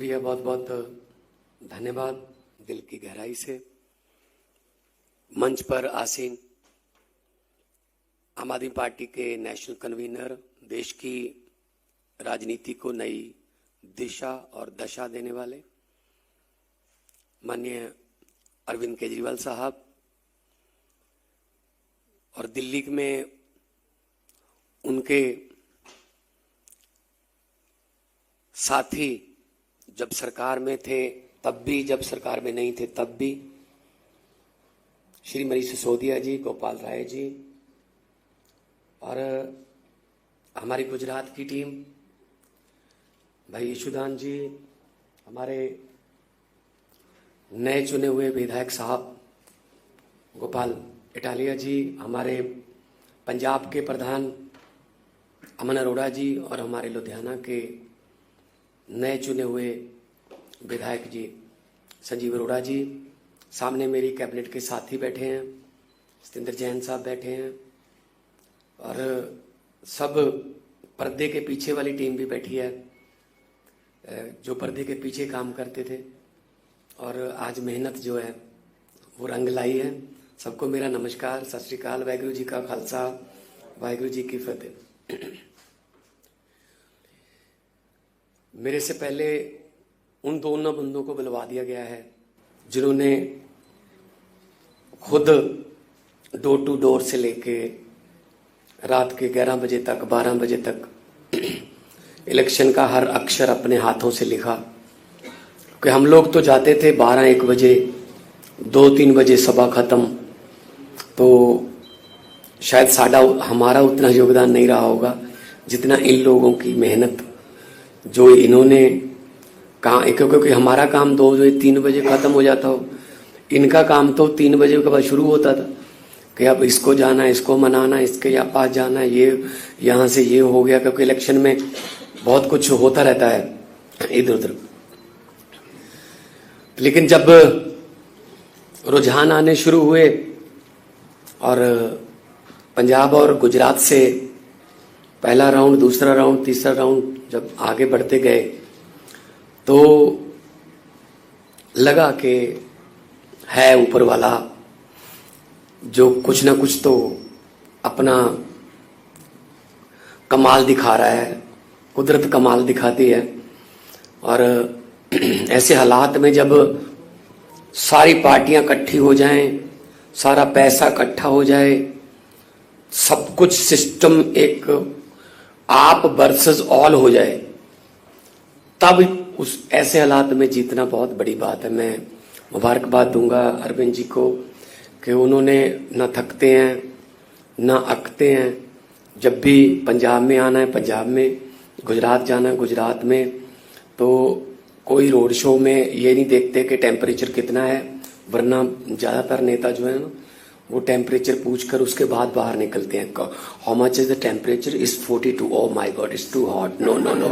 शुक्रिया, बहुत बहुत धन्यवाद दिल की गहराई से। मंच पर आसीन आम आदमी पार्टी के नेशनल कन्वीनर, देश की राजनीति को नई दिशा और दशा देने वाले माननीय अरविंद केजरीवाल साहब, और दिल्ली में उनके साथी जब सरकार में थे तब भी, जब सरकार में नहीं थे तब भी, श्री मनीष सिसोदिया जी, गोपाल राय जी, और हमारी गुजरात की टीम, भाई यशुदान जी, हमारे नए चुने हुए विधायक साहब गोपाल इटालिया जी, हमारे पंजाब के प्रधान अमन अरोड़ा जी, और हमारे लुधियाना के नए चुने हुए विधायक जी संजीव अरोड़ा जी। सामने मेरी कैबिनेट के साथी बैठे हैं, सतेंद्र जैन साहब बैठे हैं, और सब पर्दे के पीछे वाली टीम भी बैठी है, जो पर्दे के पीछे काम करते थे, और आज मेहनत जो है वो रंग लाई है। सबको मेरा नमस्कार, सत श्री अकाल, वाहिगुरू जी का खालसा, वाहिगुरू जी की फतेह। मेरे से पहले उन दोनों बंदों को बुलवा दिया गया है जिन्होंने खुद डोर टू डोर से लेके रात के 11 बजे तक, 12 बजे तक इलेक्शन का हर अक्षर अपने हाथों से लिखा। कि हम लोग तो जाते थे 12-1 बजे, 2-3 बजे सभा खत्म, तो शायद हमारा उतना योगदान नहीं रहा होगा जितना इन लोगों की मेहनत जो इन्होंने कहा। क्योंकि हमारा काम 2-3 बजे खत्म हो जाता हो, इनका काम तो 3 बजे के बाद शुरू होता था कि अब इसको जाना है, इसको मनाना, इसके या पास जाना है, ये यहाँ से ये हो गया, क्योंकि इलेक्शन में बहुत कुछ होता रहता है इधर उधर। लेकिन जब रुझान आने शुरू हुए और पंजाब और गुजरात से पहला राउंड, दूसरा राउंड, तीसरा राउंड जब आगे बढ़ते गए तो लगा कि है ऊपर वाला जो कुछ ना कुछ तो अपना कमाल दिखा रहा है, कुदरत कमाल दिखाती है। और ऐसे हालात में जब सारी पार्टियां इकट्ठी हो जाएं, सारा पैसा इकट्ठा हो जाए, सब कुछ सिस्टम एक आप वर्सेस ऑल हो जाए, तब उस ऐसे हालात में जीतना बहुत बड़ी बात है। मैं मुबारकबाद दूंगा अरविंद जी को कि उन्होंने न थकते हैं न अकते हैं। जब भी पंजाब में आना है पंजाब में, गुजरात जाना है गुजरात में, तो कोई रोड शो में ये नहीं देखते कि टेम्परेचर कितना है, वरना ज़्यादातर नेता जो है ना वो टेम्परेचर पूछकर उसके बाद बाहर निकलते हैं। How much is the temperature? Is 42। Oh my God, it's too hot, no no no.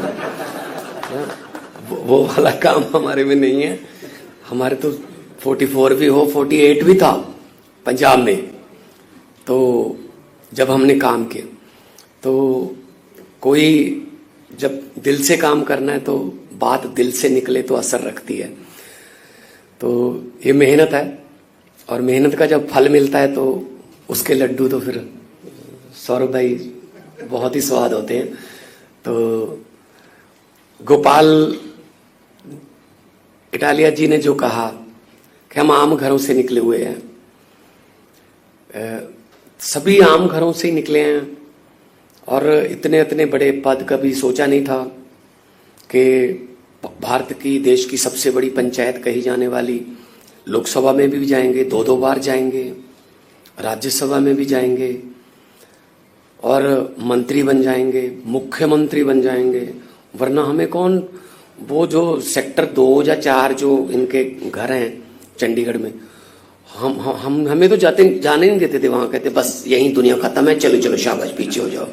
वो वाला काम हमारे में नहीं है। हमारे तो 44 भी हो, 48 भी था पंजाब में, तो जब हमने काम किया। तो कोई जब दिल से काम करना है तो बात दिल से निकले तो असर रखती है। तो ये मेहनत है, और मेहनत का जब फल मिलता है तो उसके लड्डू तो फिर सौरभ भाई बहुत ही स्वाद होते हैं। तो गोपाल इटालिया जी ने जो कहा कि हम आम घरों से निकले हुए हैं, सभी आम घरों से ही निकले हैं, और इतने इतने बड़े पद कभी सोचा नहीं था कि भारत की, देश की सबसे बड़ी पंचायत कही जाने वाली लोकसभा में भी जाएंगे, 2-2 बार जाएंगे, राज्यसभा में भी जाएंगे, और मंत्री बन जाएंगे, मुख्यमंत्री बन जाएंगे। वरना हमें कौन, वो जो सेक्टर 2 या 4 जो इनके घर हैं चंडीगढ़ में, हमें तो जाने नहीं देते थे वहां। कहते बस यही दुनिया खत्म है, चलो चलो शाबाश पीछे हो जाओ।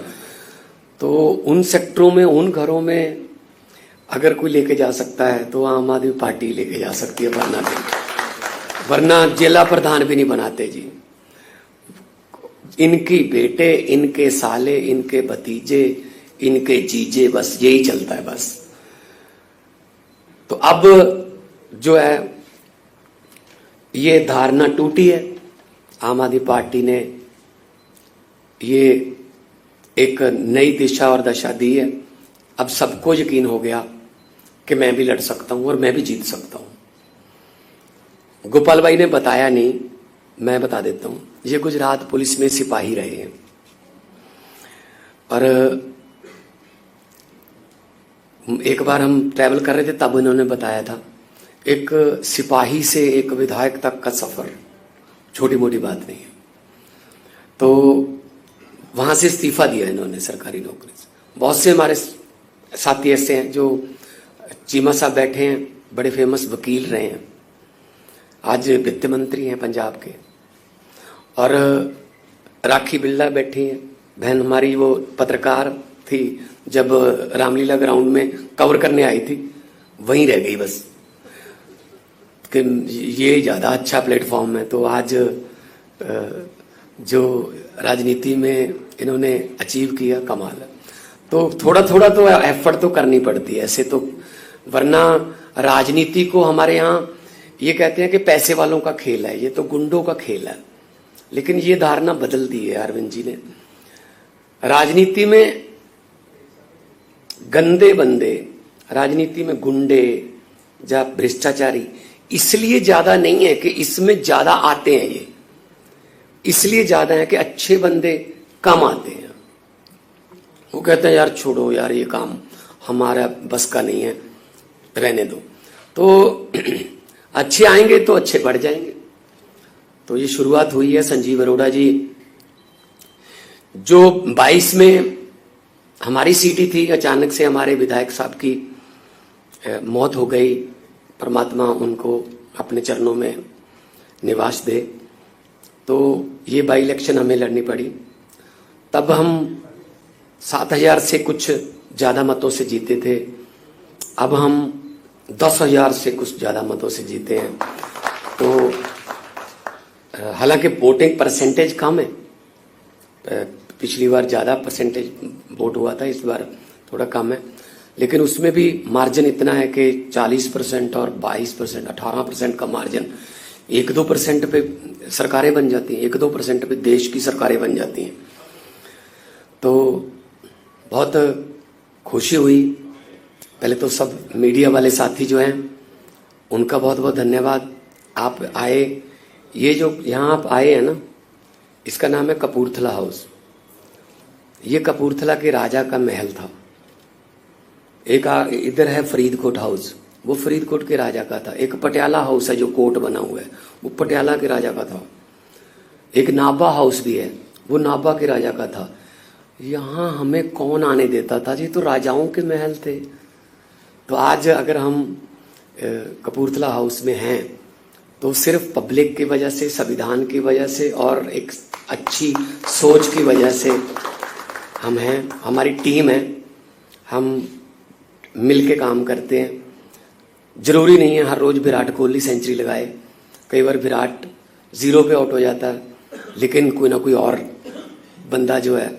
तो उन सेक्टरों में, उन घरों में अगर कोई लेके जा सकता है तो आम आदमी पार्टी लेके जा सकती है, वरना जिला प्रधान भी नहीं बनाते जी। इनकी बेटे, इनके साले, इनके भतीजे, इनके जीजे, बस यही चलता है बस। तो अब जो है ये धारणा टूटी है। आम आदमी पार्टी ने ये एक नई दिशा और दशा दी है। अब सबको यकीन हो गया कि मैं भी लड़ सकता हूं और मैं भी जीत सकता हूं। गोपाल भाई ने बताया नहीं, मैं बता देता हूं। ये गुजरात पुलिस में सिपाही रहे हैं और एक बार हम ट्रैवल कर रहे थे तब उन्होंने बताया था, एक सिपाही से एक विधायक तक का सफर छोटी मोटी बात नहीं है। तो वहां से इस्तीफा दिया इन्होंने सरकारी नौकरी से। बहुत से हमारे साथी ऐसे हैं जो, चीमा साहब बैठे हैं, बड़े फेमस वकील रहे हैं, आज वित्त मंत्री हैं पंजाब के, और राखी बिल्ला बैठी हैं, बहन हमारी, वो पत्रकार थी, जब रामलीला ग्राउंड में कवर करने आई थी वहीं रह गई बस कि ये ज्यादा अच्छा प्लेटफॉर्म है। तो आज जो राजनीति में इन्होंने अचीव किया, कमाल है। तो थोड़ा थोड़ा तो एफर्ट तो करनी पड़ती है ऐसे तो, वरना राजनीति को हमारे यहाँ ये कहते हैं कि पैसे वालों का खेल है, ये तो गुंडों का खेल है। लेकिन ये धारणा बदल दी है अरविंद जी ने। राजनीति में गंदे बंदे, राजनीति में गुंडे या भ्रष्टाचारी इसलिए ज्यादा नहीं है कि इसमें ज्यादा आते हैं, ये इसलिए ज्यादा है कि अच्छे बंदे कम आते हैं। वो कहते हैं यार छोड़ो यार, ये काम हमारा बस का नहीं है, रहने दो। तो अच्छे आएंगे तो अच्छे बढ़ जाएंगे। तो ये शुरुआत हुई है। संजीव अरोड़ा जी जो 22 में हमारी सीटी थी, अचानक से हमारे विधायक साहब की मौत हो गई, परमात्मा उनको अपने चरणों में निवास दे। तो ये बाई इलेक्शन हमें लड़नी पड़ी। तब हम 7,000 से कुछ ज्यादा मतों से जीते थे, अब हम 10,000 से कुछ ज्यादा मतों से जीते हैं। तो हालांकि वोटिंग परसेंटेज कम है, पिछली बार ज्यादा परसेंटेज वोट हुआ था, इस बार थोड़ा कम है, लेकिन उसमें भी मार्जिन इतना है कि 40% और 22%, 18% का मार्जिन, 1-2% पे सरकारें बन जाती हैं, 1-2% पे देश की सरकारें बन जाती हैं। तो बहुत खुशी हुई। पहले तो सब मीडिया वाले साथी जो हैं उनका बहुत बहुत धन्यवाद, आप आए। ये जो यहाँ आप आए हैं ना, इसका नाम है कपूरथला हाउस। ये कपूरथला के राजा का महल था। एक इधर है फरीदकोट हाउस, वो फरीदकोट के राजा का था। एक पटियाला हाउस है जो कोट बना हुआ है, वो पटियाला के राजा का था। एक नाभा हाउस भी है, वो नाभा के राजा का था। यहाँ हमें कौन आने देता था, ये तो राजाओं के महल थे। तो आज अगर हम कपूरथला हाउस में हैं तो सिर्फ पब्लिक की वजह से, संविधान की वजह से और एक अच्छी सोच की वजह से हम हैं। हमारी टीम है, हम मिलके काम करते हैं। जरूरी नहीं है हर रोज विराट कोहली सेंचुरी लगाए, कई बार विराट 0 पे आउट हो जाता है, लेकिन कोई ना कोई और बंदा जो है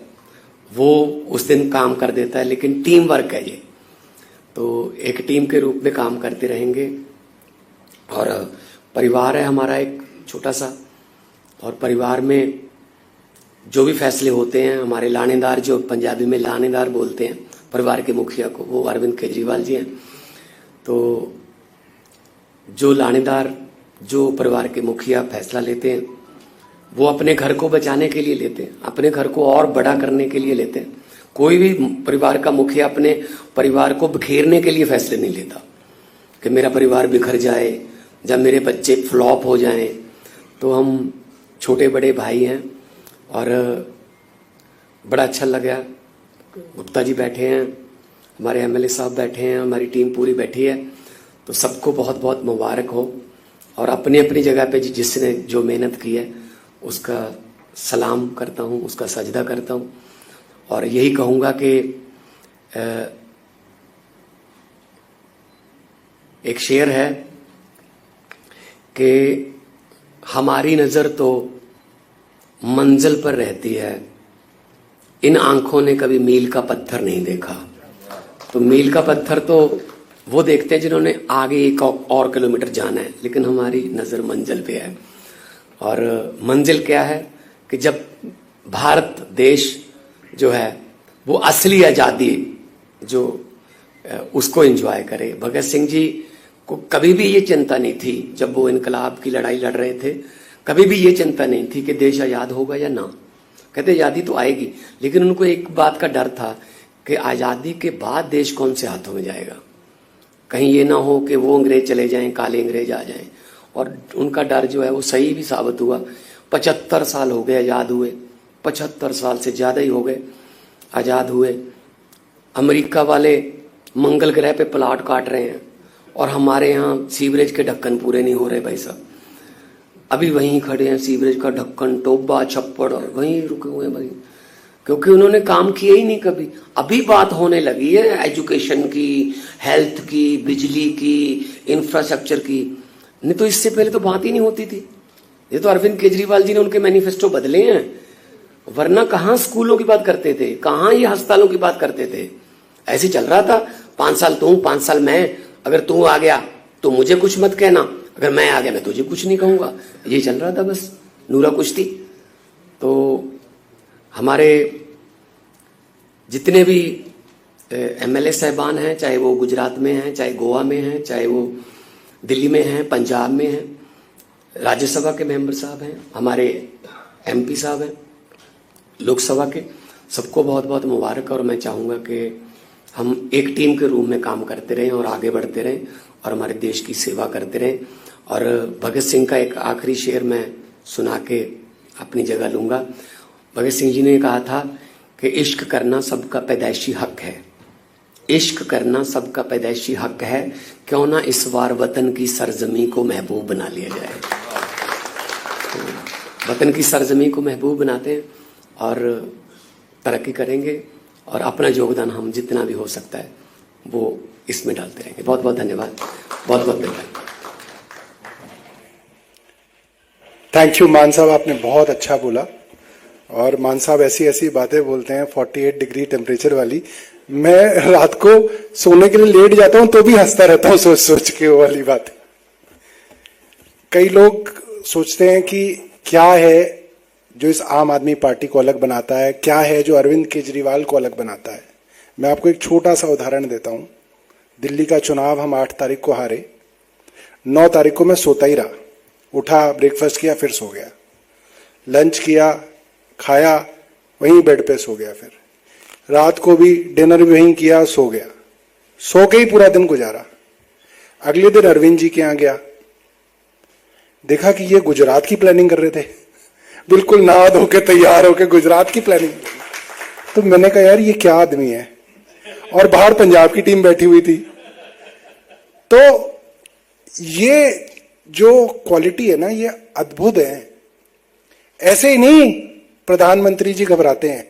वो उस दिन काम कर देता है। लेकिन टीम वर्क है ये, तो एक टीम के रूप में काम करते रहेंगे। और परिवार है हमारा एक छोटा सा, और परिवार में जो भी फैसले होते हैं, हमारे लानेदार, जो पंजाबी में लानेदार बोलते हैं परिवार के मुखिया को, वो अरविंद केजरीवाल जी हैं। तो जो लानेदार, जो परिवार के मुखिया फैसला लेते हैं, वो अपने घर को बचाने के लिए लेते हैं, अपने घर को और बड़ा करने के लिए लेते हैं। कोई भी परिवार का मुखिया अपने परिवार को बिखेरने के लिए फैसले नहीं लेता कि मेरा परिवार बिखर जाए, जब मेरे बच्चे फ्लॉप हो जाएं। तो हम छोटे बड़े भाई हैं और बड़ा अच्छा लगा। गुप्ता जी बैठे हैं, हमारे एमएलए साहब बैठे हैं, हमारी टीम पूरी बैठी है। तो सबको बहुत बहुत मुबारक हो, और अपनी अपनी जगह पे जिसने जो मेहनत की है उसका सलाम करता हूँ, उसका सजदा करता हूँ। और यही कहूँगा कि एक शेर है कि हमारी नज़र तो मंजिल पर रहती है, इन आंखों ने कभी मील का पत्थर नहीं देखा। तो मील का पत्थर तो वो देखते हैं जिन्होंने आगे 1 और किलोमीटर जाना है, लेकिन हमारी नजर मंजिल पे है। और मंजिल क्या है कि जब भारत देश जो है वो असली आजादी जो उसको एंजॉय करे। भगत सिंह जी को कभी भी ये चिंता नहीं थी, जब वो इनकलाब की लड़ाई लड़ रहे थे, कभी भी ये चिंता नहीं थी कि देश आजाद होगा या ना। कहते आजादी तो आएगी, लेकिन उनको एक बात का डर था कि आजादी के बाद देश कौन से हाथों में जाएगा, कहीं ये ना हो कि वो अंग्रेज चले जाएं, काले अंग्रेज आ जाएं। और उनका डर जो है वो सही भी साबित हुआ। 75 साल हो गए आजाद हुए, 75 साल से ज्यादा ही हो गए आजाद हुए। अमेरिका वाले मंगल ग्रह पे प्लाट काट रहे हैं और हमारे यहाँ सीवरेज के ढक्कन पूरे नहीं हो रहे भाई साहब। अभी वहीं खड़े हैं, सीवरेज का ढक्कन, टोबा, छप्पड़, और वहीं रुके हुए हैं भाई, क्योंकि उन्होंने काम किया ही नहीं कभी। अभी बात होने लगी है एजुकेशन की, हेल्थ की, बिजली की, इंफ्रास्ट्रक्चर की, नहीं तो इससे पहले तो बात ही नहीं होती थी। ये तो अरविंद केजरीवाल जी ने उनके मैनिफेस्टो बदले हैं, वरना कहाँ स्कूलों की बात करते थे, कहाँ ये अस्पतालों की बात करते थे। ऐसे चल रहा था, 5 साल तू, 5 साल मैं, अगर तू आ गया तो मुझे कुछ मत कहना, अगर मैं आ गया मैं तुझे कुछ नहीं कहूंगा। ये चल रहा था बस, नूरा कुश्ती। तो हमारे जितने भी एमएलए साहबान हैं, चाहे वो गुजरात में हैं, चाहे गोवा में हैं, चाहे वो दिल्ली में हैं, पंजाब में हैं, राज्यसभा के मेंबर साहब हैं, हमारे एमपी साहब हैं लोकसभा के, सबको बहुत बहुत मुबारक। और मैं चाहूँगा कि हम एक टीम के रूप में काम करते रहें और आगे बढ़ते रहें और हमारे देश की सेवा करते रहें। और भगत सिंह का एक आखिरी शेर मैं सुना के अपनी जगह लूँगा। भगत सिंह जी ने कहा था कि इश्क करना सबका पैदाइशी हक है, इश्क करना सबका पैदाइशी हक है, क्यों ना इस बार वतन की सरजमी को महबूब बना लिया जाए। तो वतन की सरजमी को महबूब बनाते हैं और तरक्की करेंगे और अपना योगदान हम जितना भी हो सकता है वो इसमें डालते रहेंगे। बहुत बहुत धन्यवाद, बहुत बहुत धन्यवाद। थैंक यू मान साहब, आपने बहुत अच्छा बोला। और मान साहब ऐसी ऐसी बातें बोलते हैं 48 डिग्री टेम्परेचर वाली, मैं रात को सोने के लिए लेट जाता हूं तो भी हंसता रहता हूं सोच सोच के वो वाली बात। कई लोग सोचते हैं कि क्या है जो इस आम आदमी पार्टी को अलग बनाता है, क्या है जो अरविंद केजरीवाल को अलग बनाता है। मैं आपको एक छोटा सा उदाहरण देता हूं। दिल्ली का चुनाव हम 8 तारीख को हारे, 9 तारीख को मैं सोता ही रहा, उठा, ब्रेकफास्ट किया, फिर सो गया, लंच किया, खाया, वहीं बेड पे सो गया, फिर रात को भी डिनर भी वहीं किया, सो गया, सो के ही पूरा दिन गुजारा। अगले दिन अरविंद जी के यहाँ गया, देखा कि ये गुजरात की प्लानिंग कर रहे थे, बिल्कुल नहा धो के तैयार होके गुजरात की प्लानिंग। तो मैंने कहा यार ये क्या आदमी है, और बाहर पंजाब की टीम बैठी हुई थी। तो ये जो क्वालिटी है ना, ये अद्भुत है। ऐसे ही नहीं प्रधानमंत्री जी घबराते हैं,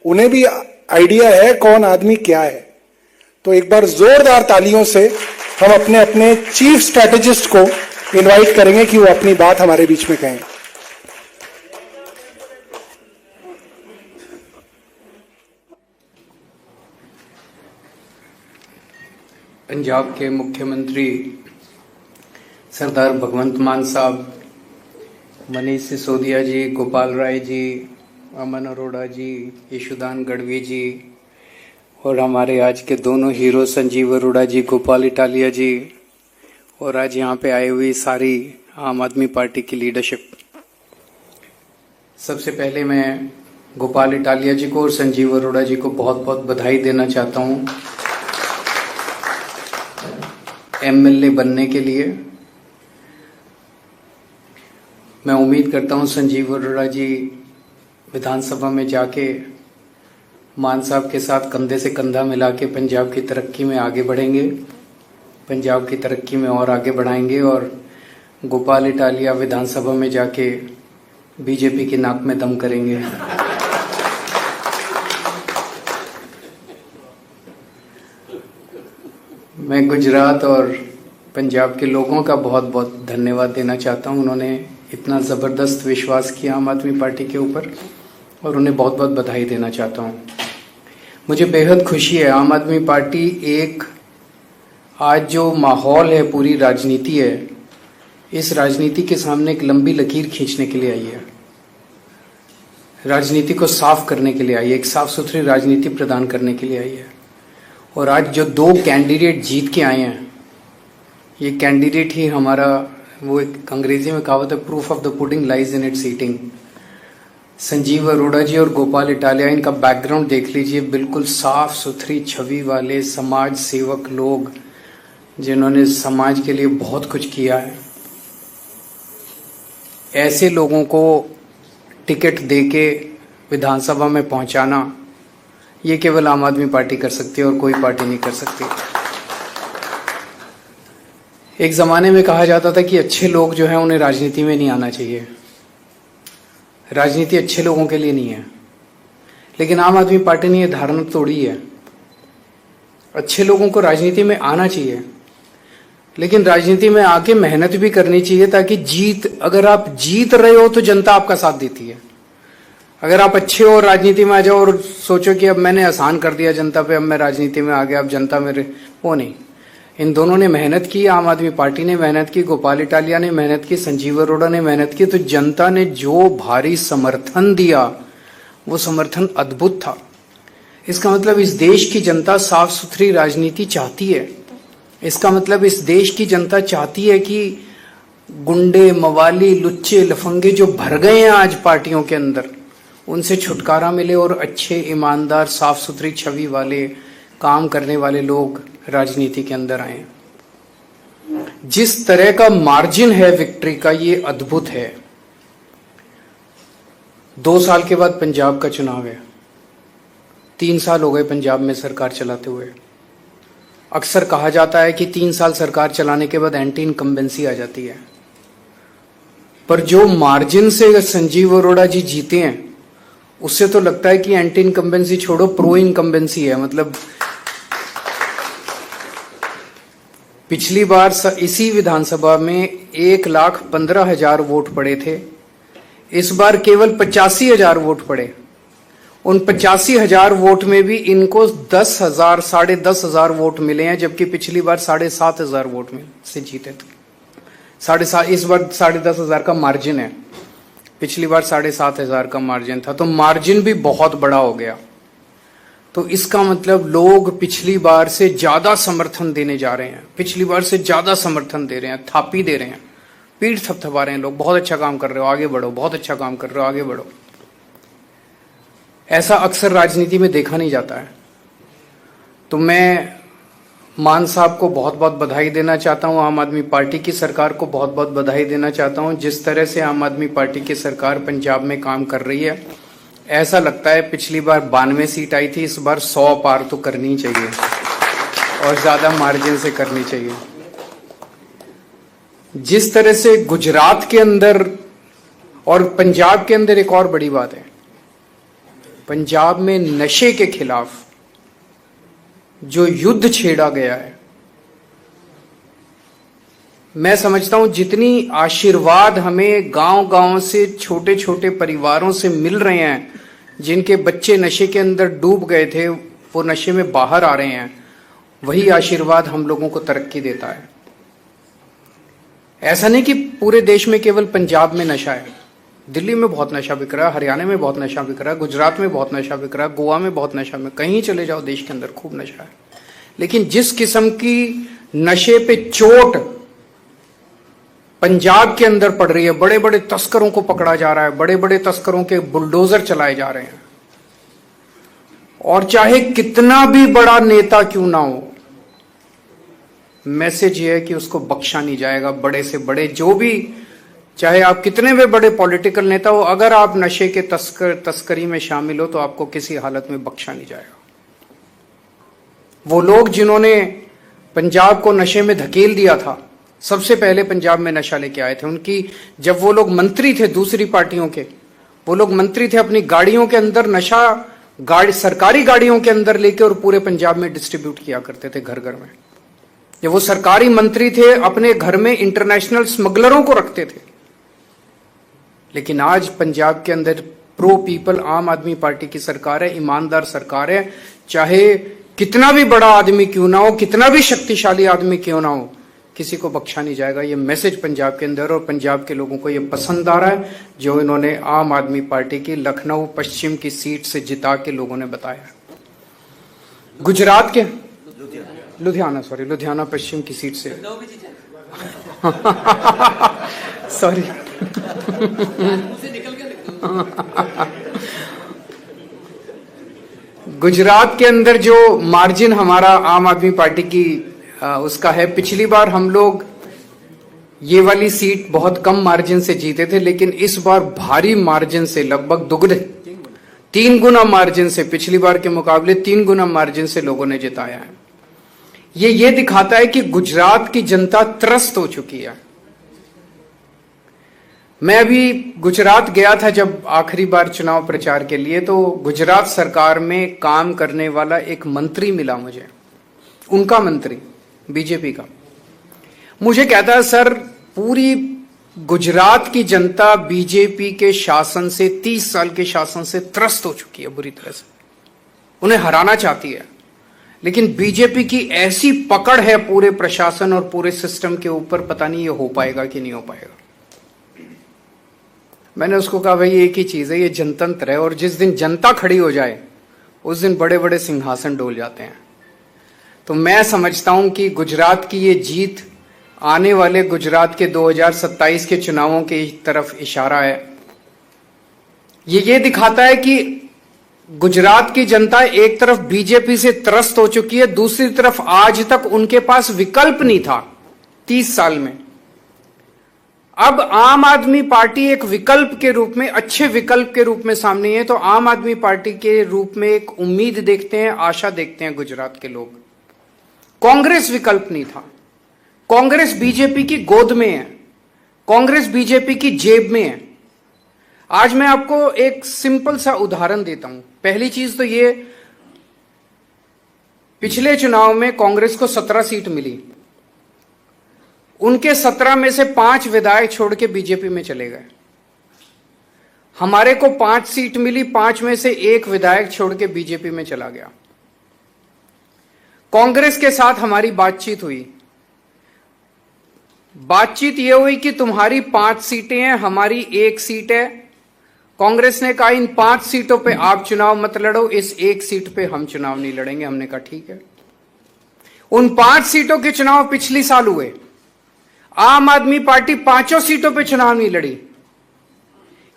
उन्हें भी आइडिया है कौन आदमी क्या है। तो एक बार जोरदार तालियों से हम अपने अपने चीफ स्ट्रेटेजिस्ट को इनवाइट करेंगे कि वो अपनी बात हमारे बीच में कहें। पंजाब के मुख्यमंत्री सरदार भगवंत मान साहब, मनीष सिसोदिया जी, गोपाल राय जी, अमन अरोड़ा जी, यशोदान गढ़वी जी, और हमारे आज के दोनों हीरो संजीव अरोड़ा जी, गोपाल इटालिया जी, और आज यहाँ पे आई हुई सारी आम आदमी पार्टी की लीडरशिप। सबसे पहले मैं गोपाल इटालिया जी को और संजीव अरोड़ा जी को बहुत बहुत बधाई देना चाहता हूँ एमएलए बनने के लिए। मैं उम्मीद करता हूं संजीव अरोड़ा जी विधानसभा में जाके मान साहब के साथ कंधे से कंधा मिला के पंजाब की तरक्की में आगे बढ़ेंगे, पंजाब की तरक्की में और आगे बढ़ाएंगे। और गोपाल इटालिया विधानसभा में जाके बीजेपी की नाक में दम करेंगे। मैं गुजरात और पंजाब के लोगों का बहुत बहुत धन्यवाद देना चाहता हूं, उन्होंने इतना ज़बरदस्त विश्वास किया आम आदमी पार्टी के ऊपर, और उन्हें बहुत बहुत बधाई देना चाहता हूं। मुझे बेहद खुशी है, आम आदमी पार्टी एक आज जो माहौल है, पूरी राजनीति है, इस राजनीति के सामने एक लंबी लकीर खींचने के लिए आई है, राजनीति को साफ करने के लिए आई है, एक साफ सुथरी राजनीति प्रदान करने के लिए आई है। और आज जो दो कैंडिडेट जीत के आए हैं, ये कैंडिडेट ही हमारा, वो एक अंग्रेजी में कहावत है, proof of the pudding lies in its eating. Sanjeev Arora ji और गोपाल इटालिया, इनका बैकग्राउंड देख लीजिए, बिल्कुल साफ सुथरी छवि वाले समाज सेवक लोग जिन्होंने समाज के लिए बहुत कुछ किया है। ऐसे लोगों को टिकट देके विधानसभा में पहुंचाना, ये केवल आम आदमी पार्टी कर सकती है और कोई पार्टी नहीं कर सकती। एक जमाने में कहा जाता था कि अच्छे लोग जो हैं उन्हें राजनीति में नहीं आना चाहिए, राजनीति अच्छे लोगों के लिए नहीं है। लेकिन आम आदमी पार्टी ने यह धारणा तोड़ी है, अच्छे लोगों को राजनीति में आना चाहिए, लेकिन राजनीति में आके मेहनत भी करनी चाहिए, ताकि अगर आप जीत रहे हो तो जनता आपका साथ देती है। अगर आप अच्छे हो राजनीति में आ जाओ और सोचो कि अब मैंने आसान कर दिया जनता पे, अब मैं राजनीति में आ गया, अब जनता मेरे, वो नहीं। इन दोनों ने मेहनत की, आम आदमी पार्टी ने मेहनत की, गोपाल इटालिया ने मेहनत की, संजीव अरोड़ा ने मेहनत की, तो जनता ने जो भारी समर्थन दिया वो समर्थन अद्भुत था। इसका मतलब इस देश की जनता साफ सुथरी राजनीति चाहती है। इसका मतलब इस देश की जनता चाहती है कि गुंडे, मवाली, लुच्चे, लफंगे जो भर गए हैं आज पार्टियों के अंदर, उनसे छुटकारा मिले और अच्छे, ईमानदार, साफ सुथरी छवि वाले, काम करने वाले लोग राजनीति के अंदर आए। जिस तरह का मार्जिन है विक्ट्री का, ये अद्भुत है। 2 साल के बाद पंजाब का चुनाव है, 3 साल हो गए पंजाब में सरकार चलाते हुए। अक्सर कहा जाता है कि 3 साल सरकार चलाने के बाद एंटी इनकम्बेंसी आ जाती है, पर जो मार्जिन से संजीव अरोड़ा जी जीते हैं, उससे तो लगता है कि एंटी इनकम्बेंसी छोड़ो, प्रो इनकम्बेंसी है। मतलब पिछली बार इसी विधानसभा में 1,15,000 वोट पड़े थे, इस बार केवल 85,000 वोट पड़े। उन 85,000 वोट में भी इनको 10,000, 10,500 वोट मिले हैं, जबकि पिछली बार 7,500 वोट में से जीते थे। 7,500, इस बार 10,500 का मार्जिन है, पिछली बार 7,500 का मार्जिन था, तो मार्जिन भी बहुत बड़ा हो गया। तो इसका मतलब लोग पिछली बार से ज्यादा समर्थन देने जा रहे हैं, पिछली बार से ज्यादा समर्थन दे रहे हैं, थापी दे रहे हैं, पीठ थपथपा रहे हैं लोग, बहुत अच्छा काम कर रहे हो, आगे बढ़ो, बहुत अच्छा काम कर रहे हो, आगे बढ़ो। ऐसा अक्सर राजनीति में देखा नहीं जाता है। तो मैं मान साहब को बहुत बहुत बधाई देना चाहता हूं, आम आदमी पार्टी की सरकार को बहुत बहुत बधाई देना चाहता हूं। जिस तरह से आम आदमी पार्टी की सरकार पंजाब में काम कर रही है, ऐसा लगता है पिछली बार 92 सीट आई थी, इस बार 100 पार तो करनी चाहिए और ज्यादा मार्जिन से करनी चाहिए। जिस तरह से गुजरात के अंदर और पंजाब के अंदर, एक और बड़ी बात है, पंजाब में नशे के खिलाफ जो युद्ध छेड़ा गया है, मैं समझता हूं जितनी आशीर्वाद हमें गांव-गांव से, छोटे छोटे परिवारों से मिल रहे हैं, जिनके बच्चे नशे के अंदर डूब गए थे, वो नशे में बाहर आ रहे हैं, वही आशीर्वाद हम लोगों को तरक्की देता है। ऐसा नहीं कि पूरे देश में केवल पंजाब में नशा है, दिल्ली में बहुत नशा बिक रहा है, हरियाणा में बहुत नशा बिक रहा है, गुजरात में बहुत नशा बिक रहा है, गोवा में बहुत नशा, में कहीं चले जाओ देश के अंदर खूब नशा है। लेकिन जिस किस्म की नशे पे चोट पंजाब के अंदर पड़ रही है, बड़े बड़े तस्करों को पकड़ा जा रहा है, बड़े बड़े तस्करों के बुलडोजर चलाए जा रहे हैं, और चाहे कितना भी बड़ा नेता क्यों ना हो, मैसेज ये है कि उसको बख्शा नहीं जाएगा। बड़े से बड़े जो भी, चाहे आप कितने भी बड़े पॉलिटिकल नेता हो, अगर आप नशे के तस्करी में शामिल हो तो आपको किसी हालत में बख्शा नहीं जाएगा। वो लोग जिन्होंने पंजाब को नशे में धकेल दिया था, सबसे पहले पंजाब में नशा लेके आए थे, उनकी, जब वो लोग मंत्री थे दूसरी पार्टियों के, वो लोग मंत्री थे, अपनी गाड़ियों के अंदर नशा, सरकारी गाड़ियों के अंदर लेके और पूरे पंजाब में डिस्ट्रीब्यूट किया करते थे, घर घर में। जब वो सरकारी मंत्री थे, अपने घर में इंटरनेशनल स्मगलरों को रखते थे। लेकिन आज पंजाब के अंदर प्रो पीपल आम आदमी पार्टी की सरकार है, ईमानदार सरकार है, चाहे कितना भी बड़ा आदमी क्यों ना हो, कितना भी शक्तिशाली आदमी क्यों ना हो, किसी को बख्शा नहीं जाएगा। ये मैसेज पंजाब के अंदर, और पंजाब के लोगों को ये पसंद आ रहा है जो इन्होंने आम आदमी पार्टी की लखनऊ पश्चिम की सीट से जिता के लोगों ने बताया। गुजरात के लुधियाना पश्चिम की सीट से सॉरी गुजरात के अंदर जो मार्जिन हमारा आम आदमी पार्टी की उसका है, पिछली बार हम लोग ये वाली सीट बहुत कम मार्जिन से जीते थे, लेकिन इस बार भारी मार्जिन से, लगभग दुगने 3 गुना मार्जिन से, पिछली बार के मुकाबले 3 गुना मार्जिन से लोगों ने जिताया है। ये दिखाता है कि गुजरात की जनता त्रस्त हो चुकी है। मैं अभी गुजरात गया था जब आखिरी बार चुनाव प्रचार के लिए, तो गुजरात सरकार में काम करने वाला एक मंत्री मिला मुझे, उनका मंत्री बीजेपी का। मुझे कहता है, सर पूरी गुजरात की जनता बीजेपी के शासन से, 30 साल के शासन से त्रस्त हो चुकी है बुरी तरह से, उन्हें हराना चाहती है। लेकिन बीजेपी की ऐसी पकड़ है पूरे प्रशासन और पूरे सिस्टम के ऊपर, पता नहीं ये हो पाएगा कि नहीं हो पाएगा। मैंने उसको कहा, भाई एक ही चीज है, ये जनतंत्र है, और जिस दिन जनता खड़ी हो जाए उस दिन बड़े बड़े सिंहासन डोल जाते हैं। तो मैं समझता हूं कि गुजरात की ये जीत आने वाले गुजरात के 2027 के चुनावों की तरफ इशारा है। ये दिखाता है कि गुजरात की जनता एक तरफ बीजेपी से त्रस्त हो चुकी है, दूसरी तरफ आज तक उनके पास विकल्प नहीं था 30 साल में। अब आम आदमी पार्टी एक विकल्प के रूप में, अच्छे विकल्प के रूप में सामने है। तो आम आदमी पार्टी के रूप में एक उम्मीद देखते हैं, आशा देखते हैं गुजरात के लोग। कांग्रेस विकल्प नहीं था, कांग्रेस बीजेपी की गोद में है, कांग्रेस बीजेपी की जेब में है। आज मैं आपको एक सिंपल सा उदाहरण देता हूं। पहली चीज तो ये, पिछले चुनाव में कांग्रेस को 17 सीट मिली, उनके 17 में से 5 विधायक छोड़ के बीजेपी में चले गए। हमारे को 5 सीट मिली, 5 में से 1 विधायक छोड़ के बीजेपी में चला गया। कांग्रेस के साथ हमारी बातचीत हुई, बातचीत यह हुई कि तुम्हारी 5 सीटें हैं, हमारी 1 सीट है। कांग्रेस ने कहा इन 5 सीटों पे आप चुनाव मत लड़ो, इस 1 सीट पे हम चुनाव नहीं लड़ेंगे। हमने कहा ठीक है। उन 5 सीटों के चुनाव पिछली साल हुए, आम आदमी पार्टी 5 सीटों पे चुनाव नहीं लड़ी।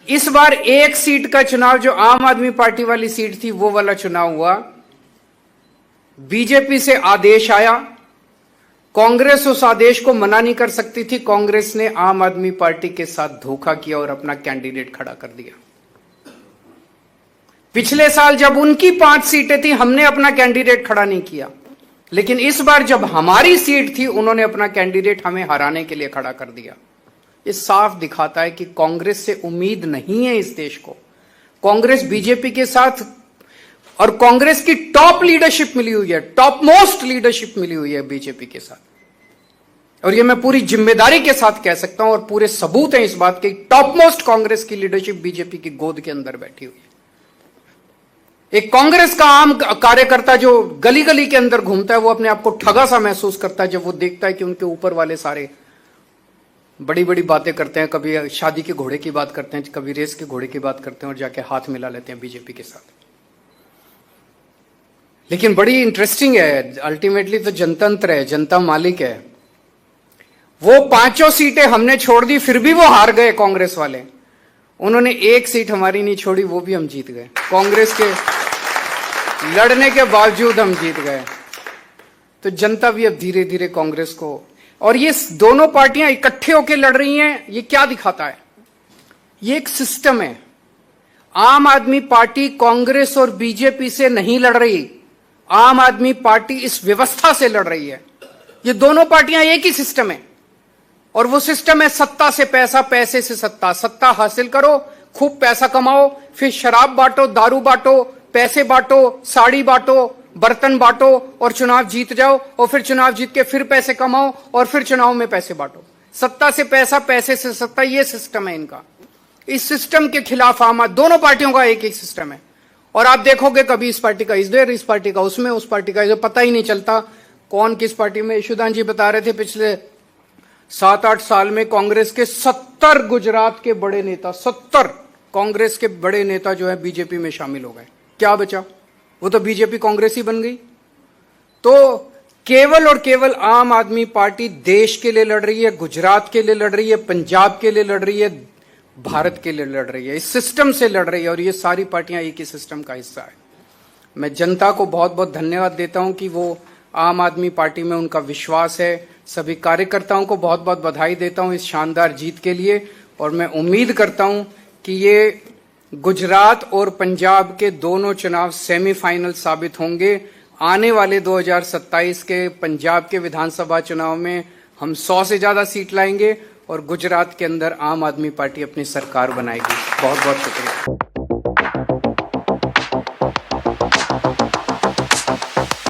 इस बार 1 सीट का चुनाव, जो आम आदमी पार्टी वाली सीट थी, वो वाला चुनाव हुआ। बीजेपी से आदेश आया, कांग्रेस उस आदेश को मना नहीं कर सकती थी। कांग्रेस ने आम आदमी पार्टी के साथ धोखा किया और अपना कैंडिडेट खड़ा कर दिया। पिछले साल जब उनकी 5 सीटें थी, हमने अपना कैंडिडेट खड़ा नहीं किया, लेकिन इस बार जब हमारी सीट थी, उन्होंने अपना कैंडिडेट हमें हराने के लिए खड़ा कर दिया। ये साफ दिखाता है कि कांग्रेस से उम्मीद नहीं है इस देश को। कांग्रेस बीजेपी के साथ, और कांग्रेस की टॉप लीडरशिप मिली हुई है, टॉप मोस्ट लीडरशिप मिली हुई है बीजेपी के साथ। और ये मैं पूरी जिम्मेदारी के साथ कह सकता हूं, और पूरे सबूत हैं इस बात के, टॉप मोस्ट कांग्रेस की लीडरशिप बीजेपी की गोद के अंदर बैठी हुई है। एक कांग्रेस का आम कार्यकर्ता जो गली गली के अंदर घूमता है, वो अपने आप को ठगा सा महसूस करता है जब वो देखता है कि उनके ऊपर वाले सारे बड़ी बड़ी बातें करते हैं, कभी शादी के घोड़े की बात करते हैं, कभी रेस के घोड़े की बात करते हैं, और जाके हाथ मिला लेते हैं बीजेपी के साथ। लेकिन बड़ी इंटरेस्टिंग है, अल्टीमेटली तो जनतंत्र है, जनता मालिक है। वो 5 सीटें हमने छोड़ दी, फिर भी वो हार गए कांग्रेस वाले। उन्होंने 1 सीट हमारी नहीं छोड़ी, वो भी हम जीत गए। कांग्रेस के लड़ने के बावजूद हम जीत गए। तो जनता भी अब धीरे धीरे कांग्रेस को, और ये दोनों पार्टियां इकट्ठे होकर लड़ रही हैं, ये क्या दिखाता है? ये एक सिस्टम है। आम आदमी पार्टी कांग्रेस और बीजेपी से नहीं लड़ रही, आम आदमी पार्टी इस व्यवस्था से लड़ रही है। ये दोनों पार्टियां एक ही सिस्टम है, और वो सिस्टम है सत्ता से पैसा, पैसे से सत्ता। सत्ता हासिल करो, खूब पैसा कमाओ, फिर शराब बांटो, दारू बांटो, पैसे बांटो, साड़ी बांटो, बर्तन बांटो, और चुनाव जीत जाओ, और फिर चुनाव जीत के फिर पैसे कमाओ, और फिर चुनाव में पैसे बांटो। सत्ता से पैसा, पैसे से सत्ता, ये सिस्टम है इनका। इस सिस्टम के खिलाफ दोनों पार्टियों का एक एक सिस्टम है, और आप देखोगे कभी इस पार्टी का इधर, इस पार्टी का उसमें, उस पार्टी का इधर, पता ही नहीं चलता कौन किस पार्टी में। यशोदान जी बता रहे थे पिछले 7-8 साल में कांग्रेस के 70 गुजरात के बड़े नेता, 70 कांग्रेस के बड़े नेता जो है बीजेपी में शामिल हो गए। क्या बचा? वो तो बीजेपी कांग्रेस ही बन गई। तो केवल और केवल आम आदमी पार्टी देश के लिए लड़ रही है, गुजरात के लिए लड़ रही है, पंजाब के लिए लड़ रही है, भारत के लिए लड़ रही है, इस सिस्टम से लड़ रही है। और ये सारी पार्टियां एक ही सिस्टम का हिस्सा है। मैं जनता को बहुत बहुत धन्यवाद देता हूं कि वो आम आदमी पार्टी में उनका विश्वास है। सभी कार्यकर्ताओं को बहुत बहुत बधाई देता हूं इस शानदार जीत के लिए। और मैं उम्मीद करता हूं कि ये गुजरात और पंजाब के दोनों चुनाव सेमीफाइनल साबित होंगे। आने वाले 2027 के पंजाब के विधानसभा चुनाव में हम 100 से ज्यादा सीट लाएंगे और गुजरात के अंदर आम आदमी पार्टी अपनी सरकार बनाएगी। बहुत बहुत शुक्रिया।